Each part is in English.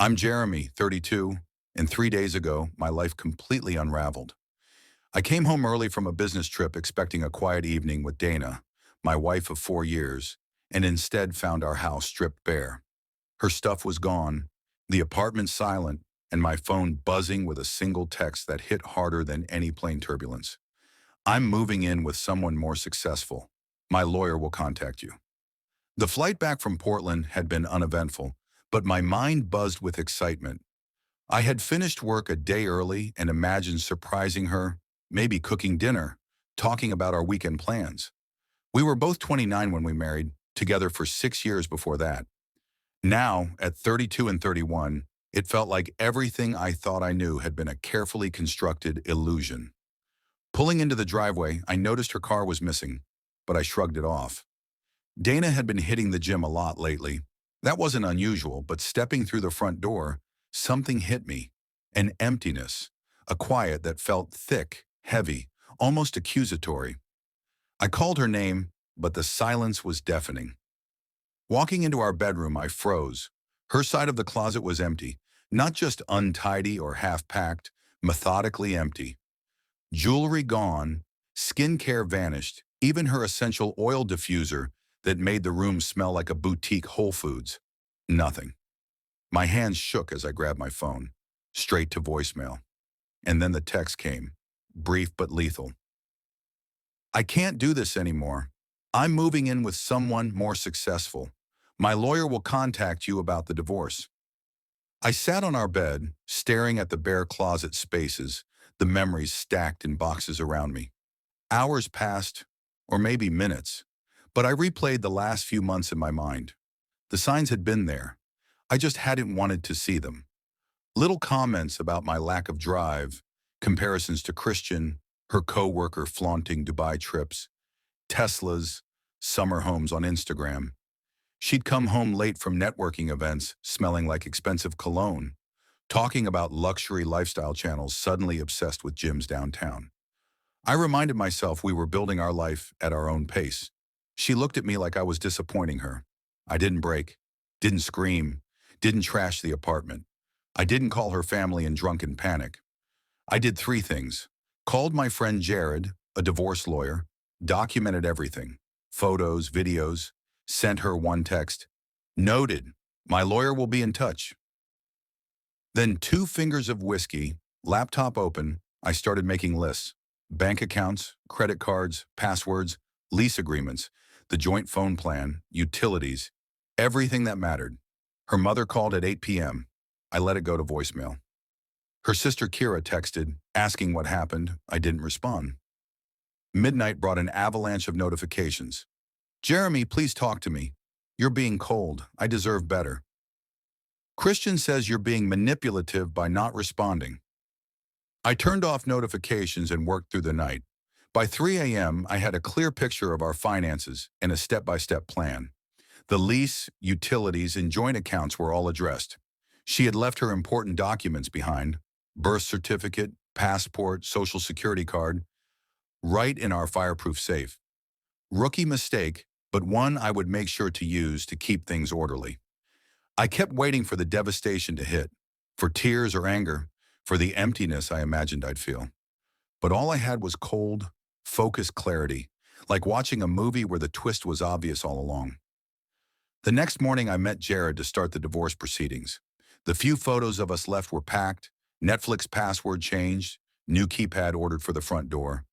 I'm Jeremy, 32, and 3 days ago, my life completely unraveled. I came home early from a business trip expecting a quiet evening with Dana, my wife of 4 years, and instead found our house stripped bare. Her stuff was gone, the apartment silent, and my phone buzzing with a single text that hit harder than any plane turbulence. I'm moving in with someone more successful. My lawyer will contact you. The flight back from Portland had been uneventful, but my mind buzzed with excitement. I had finished work a day early and imagined surprising her, maybe cooking dinner, talking about our weekend plans. We were both 29 when we married, together for 6 years before that. Now, at 32 and 31, it felt like everything I thought I knew had been a carefully constructed illusion. Pulling into the driveway, I noticed her car was missing, but I shrugged it off. Dana had been hitting the gym a lot lately. That wasn't unusual, but stepping through the front door, something hit me. An emptiness, a quiet that felt thick, heavy, almost accusatory. I called her name, but the silence was deafening. Walking into our bedroom, I froze. Her side of the closet was empty, not just untidy or half-packed, methodically empty. Jewelry gone, skincare vanished, even her essential oil diffuser that made the room smell like a boutique Whole Foods. Nothing. My hands shook as I grabbed my phone, straight to voicemail. And then the text came, brief but lethal. I can't do this anymore. I'm moving in with someone more successful. My lawyer will contact you about the divorce. I sat on our bed, staring at the bare closet spaces, the memories stacked in boxes around me. Hours passed, or maybe minutes, but I replayed the last few months in my mind. The signs had been there. I just hadn't wanted to see them. Little comments about my lack of drive, comparisons to Christian, her co-worker flaunting Dubai trips, Teslas, summer homes on Instagram. She'd come home late from networking events, smelling like expensive cologne, talking about luxury lifestyle channels suddenly obsessed with gyms downtown. I reminded myself we were building our life at our own pace. She looked at me like I was disappointing her. I didn't break, didn't scream, didn't trash the apartment. I didn't call her family in drunken panic. I did three things. Called my friend Jared, a divorce lawyer, documented everything, photos, videos, sent her one text. Noted, my lawyer will be in touch. Then 2 fingers of whiskey, laptop open, I started making lists. Bank accounts, credit cards, passwords, lease agreements, the joint phone plan, utilities, everything that mattered. Her mother called at 8 p.m. I let it go to voicemail. Her sister Kira texted, asking what happened. I didn't respond. Midnight brought an avalanche of notifications. Jeremy, please talk to me. You're being cold. I deserve better. Christian says you're being manipulative by not responding. I turned off notifications and worked through the night. By 3 a.m., I had a clear picture of our finances and a step-by-step plan. The lease, utilities, and joint accounts were all addressed. She had left her important documents behind, birth certificate, passport, social security card, right in our fireproof safe. Rookie mistake, but one I would make sure to use to keep things orderly. I kept waiting for the devastation to hit, for tears or anger, for the emptiness I imagined I'd feel. But all I had was cold, focused clarity, like watching a movie where the twist was obvious all along. The next morning, I met Jared to start the divorce proceedings. The few photos of us left were packed, Netflix password changed, new keypad ordered for the front door.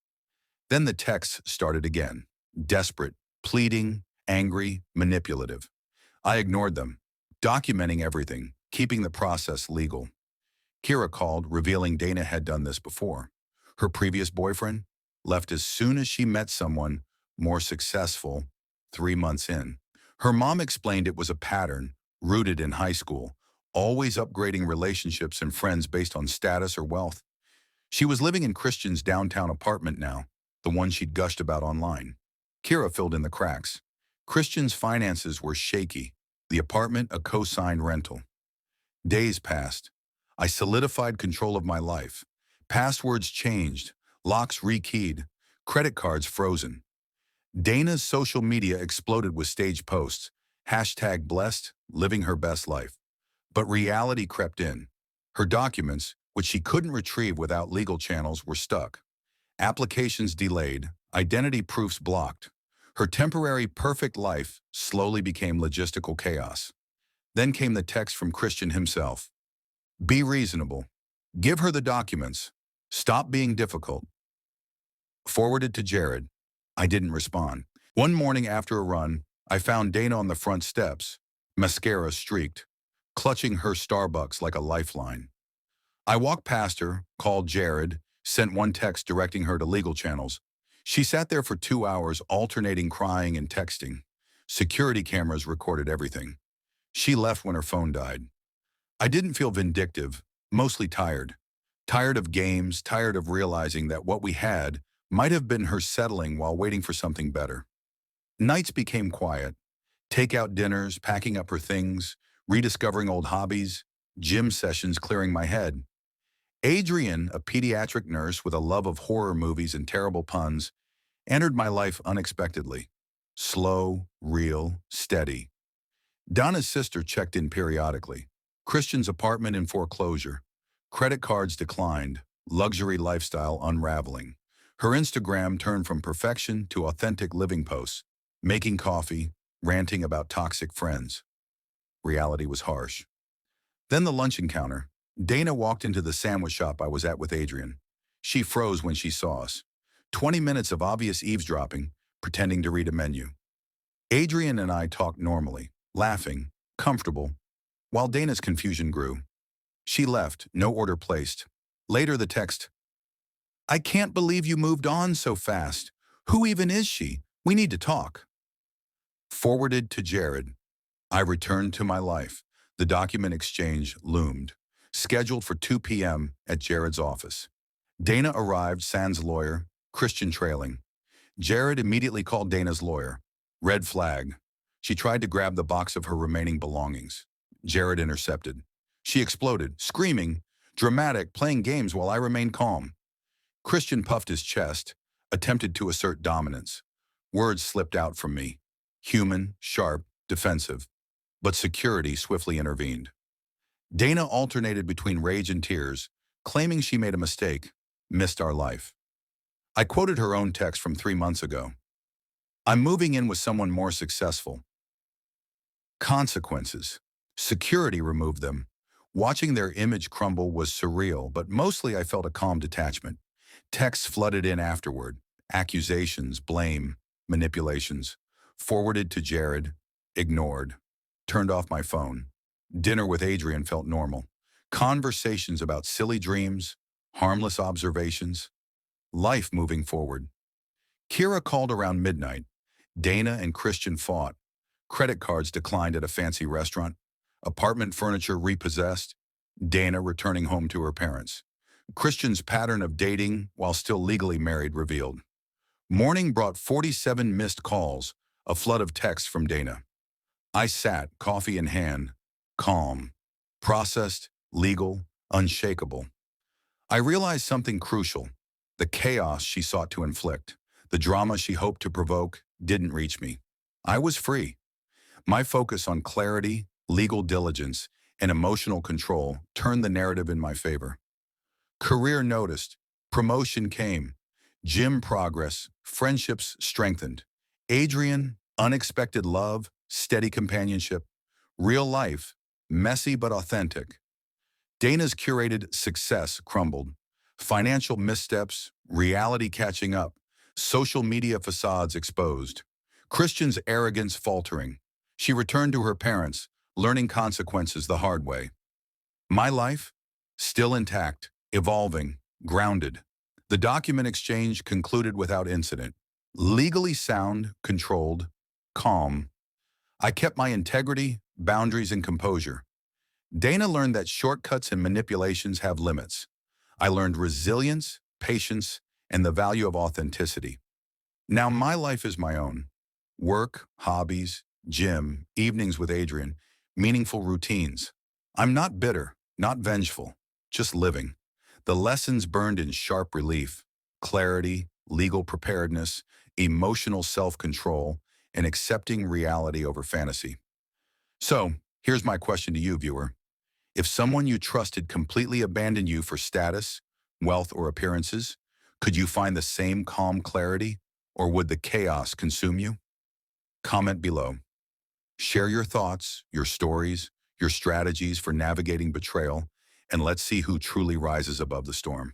Then the texts started again, desperate, pleading, angry, manipulative. I ignored them, documenting everything, keeping the process legal. Kira called, revealing Dana had done this before. Her previous boyfriend left as soon as she met someone more successful 3 months in. Her mom explained it was a pattern rooted in high school, always upgrading relationships and friends based on status or wealth. She was living in Christian's downtown apartment now, the one she'd gushed about online. Kira filled in the cracks. Christian's finances were shaky, the apartment a co-signed rental. Days passed. I solidified control of my life. Passwords changed, locks rekeyed, credit cards frozen. Dana's social media exploded with staged posts, #blessed, living her best life. But reality crept in. Her documents, which she couldn't retrieve without legal channels, were stuck. Applications delayed, identity proofs blocked. Her temporary perfect life slowly became logistical chaos. Then came the text from Christian himself. Be reasonable. Give her the documents. Stop being difficult. Forwarded to Jared. I didn't respond. One morning after a run, I found Dana on the front steps, mascara streaked, clutching her Starbucks like a lifeline. I walked past her, called Jared, sent one text directing her to legal channels. She sat there for 2 hours, alternating crying and texting. Security cameras recorded everything. She left when her phone died. I didn't feel vindictive, mostly tired. Tired of games, tired of realizing that what we had might have been her settling while waiting for something better. Nights became quiet. Takeout dinners, packing up her things, rediscovering old hobbies, gym sessions clearing my head. Adrian, a pediatric nurse with a love of horror movies and terrible puns, entered my life unexpectedly. Slow, real, steady. Donna's sister checked in periodically. Christian's apartment in foreclosure. Credit cards declined. Luxury lifestyle unraveling. Her Instagram turned from perfection to authentic living posts. Making coffee, ranting about toxic friends. Reality was harsh. Then the lunch encounter. Dana walked into the sandwich shop I was at with Adrian. She froze when she saw us. 20 minutes of obvious eavesdropping, pretending to read a menu. Adrian and I talked normally, laughing, comfortable, while Dana's confusion grew. She left, no order placed. Later the text, I can't believe you moved on so fast. Who even is she? We need to talk. Forwarded to Jared. I returned to my life. The document exchange loomed. Scheduled for 2 p.m. at Jared's office. Dana arrived, sans lawyer, Christian trailing. Jared immediately called Dana's lawyer. Red flag. She tried to grab the box of her remaining belongings. Jared intercepted. She exploded, screaming, dramatic, playing games while I remained calm. Christian puffed his chest, attempted to assert dominance. Words slipped out from me. Human, sharp, defensive. But security swiftly intervened. Dana alternated between rage and tears, claiming she made a mistake, missed our life. I quoted her own text from 3 months ago. I'm moving in with someone more successful. Consequences. Security removed them. Watching their image crumble was surreal, but mostly I felt a calm detachment. Texts flooded in afterward. Accusations, blame, manipulations. Forwarded to Jared. Ignored. Turned off my phone. Dinner with Adrian felt normal. Conversations about silly dreams, harmless observations. Life moving forward. Kira called around midnight. Dana and Christian fought. Credit cards declined at a fancy restaurant. Apartment furniture repossessed. Dana returning home to her parents. Christian's pattern of dating while still legally married revealed. Morning brought 47 missed calls, a flood of texts from Dana. I sat, coffee in hand, calm, processed, legal, unshakable. I realized something crucial. The chaos she sought to inflict, the drama she hoped to provoke, didn't reach me. I was free. My focus on clarity, legal diligence, and emotional control turned the narrative in my favor. Career noticed, promotion came, gym progress, friendships strengthened. Adrian, unexpected love, steady companionship, real life, messy but authentic. Dana's curated success crumbled. Financial missteps, reality catching up, social media facades exposed. Christian's arrogance faltering. She returned to her parents, learning consequences the hard way. My life? Still intact, evolving, grounded. The document exchange concluded without incident. Legally sound, controlled, calm. I kept my integrity, boundaries, and composure. Dana learned that shortcuts and manipulations have limits. I learned resilience, patience, and the value of authenticity. Now my life is my own. Work, hobbies, gym, evenings with Adrian, meaningful routines. I'm not bitter, not vengeful, just living. The lessons burned in sharp relief, clarity, legal preparedness, emotional self-control, and accepting reality over fantasy. So, here's my question to you, viewer. If someone you trusted completely abandoned you for status, wealth, or appearances, could you find the same calm clarity, or would the chaos consume you? Comment below. Share your thoughts, your stories, your strategies for navigating betrayal, and let's see who truly rises above the storm.